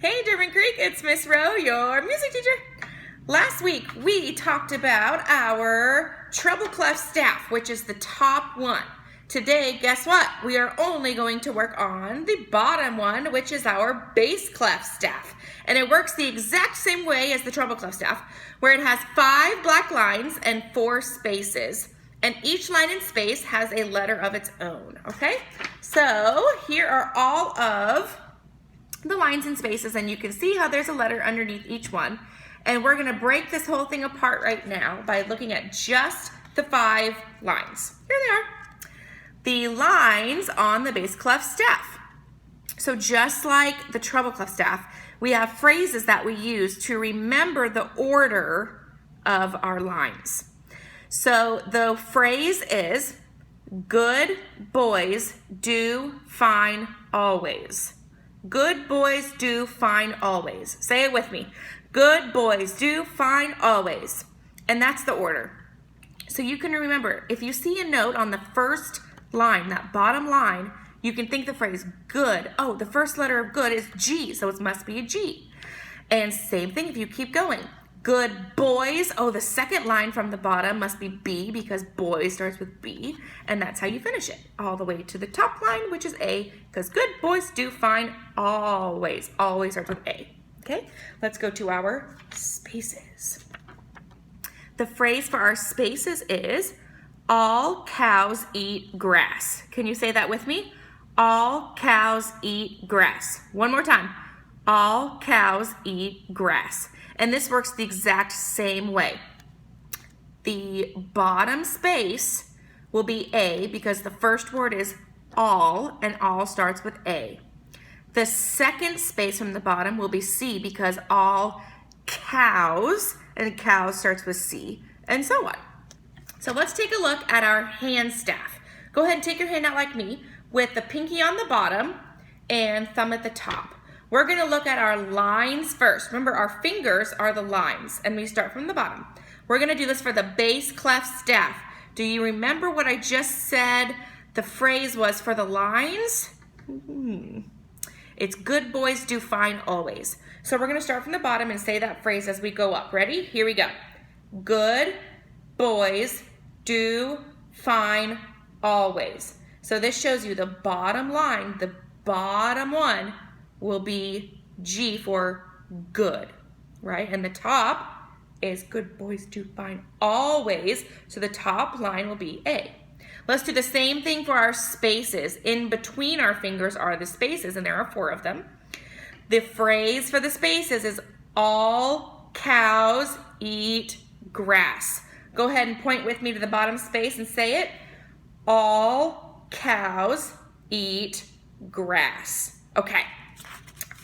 Hey Derwin Creek, it's Miss Rowe, your music teacher. Last week we talked about our treble clef staff, which is the top one. Today, guess what? We are only going to work on the bottom one, which is our bass clef staff. And it works the exact same way as the treble clef staff, where it has 5 black lines and 4 spaces. And each line and space has a letter of its own, okay? So here are all of the lines and spaces, and you can see how there's a letter underneath each one. And we're gonna break this whole thing apart right now by looking at just the 5 lines. Here they are. The lines on the bass clef staff. So just like the treble clef staff, we have phrases that we use to remember the order of our lines. So the phrase is, good boys do fine always. Good boys do fine always. Say it with me. Good boys do fine always. And that's the order. So you can remember, if you see a note on the first line, that bottom line, you can think the phrase good. Oh, the first letter of good is G, so it must be a G. And same thing if you keep going. Good boys. Oh, the second line from the bottom must be B because boy starts with B. And that's how you finish it. All the way to the top line, which is A, because good boys do fine always. Always starts with A. Okay, let's go to our spaces. The phrase for our spaces is, all cows eat grass. Can you say that with me? All cows eat grass. One more time. All cows eat grass. And this works the exact same way. The bottom space will be A because the first word is all, and all starts with A. The second space from the bottom will be C because all cows, and cows starts with C, and so on. So let's take a look at our hand staff. Go ahead and take your hand out like me with the pinky on the bottom and thumb at the top. We're gonna look at our lines first. Remember, our fingers are the lines, and we start from the bottom. We're gonna do this for the bass clef staff. Do you remember what I just said the phrase was for the lines? It's good boys do fine always. So we're gonna start from the bottom and say that phrase as we go up. Ready? Here we go. Good boys do fine always. So this shows you the bottom line, the bottom one will be G for good, right? And the top is good boys do fine always. So the top line will be A. Let's do the same thing for our spaces. In between our fingers are the spaces, and there are 4 of them. The phrase for the spaces is all cows eat grass. Go ahead and point with me to the bottom space and say it. All cows eat grass. Okay,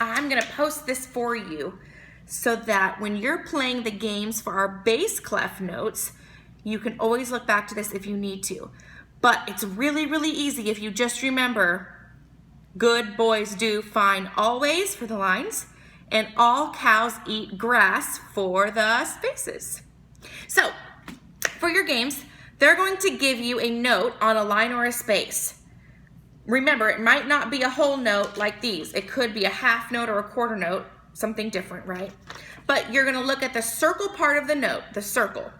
I'm gonna post this for you so that when you're playing the games for our bass clef notes, you can always look back to this if you need to. But it's really, really easy if you just remember good boys do fine always for the lines, and all cows eat grass for the spaces. So, for your games, they're going to give you a note on a line or a space. Remember, it might not be a whole note like these. It could be a half note or a quarter note, something different, right? But you're gonna look at the circle part of the note, the circle,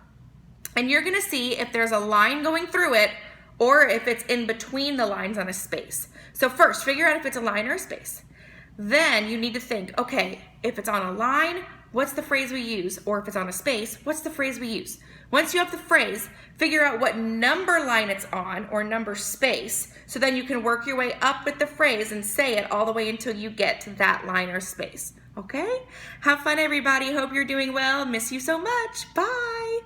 and you're gonna see if there's a line going through it or if it's in between the lines on a space. So first, figure out if it's a line or a space. Then you need to think, okay, if it's on a line, what's the phrase we use? Or if it's on a space, what's the phrase we use? Once you have the phrase, figure out what number line it's on or number space, so then you can work your way up with the phrase and say it all the way until you get to that line or space. Okay? Have fun, everybody. Hope you're doing well. Miss you so much. Bye.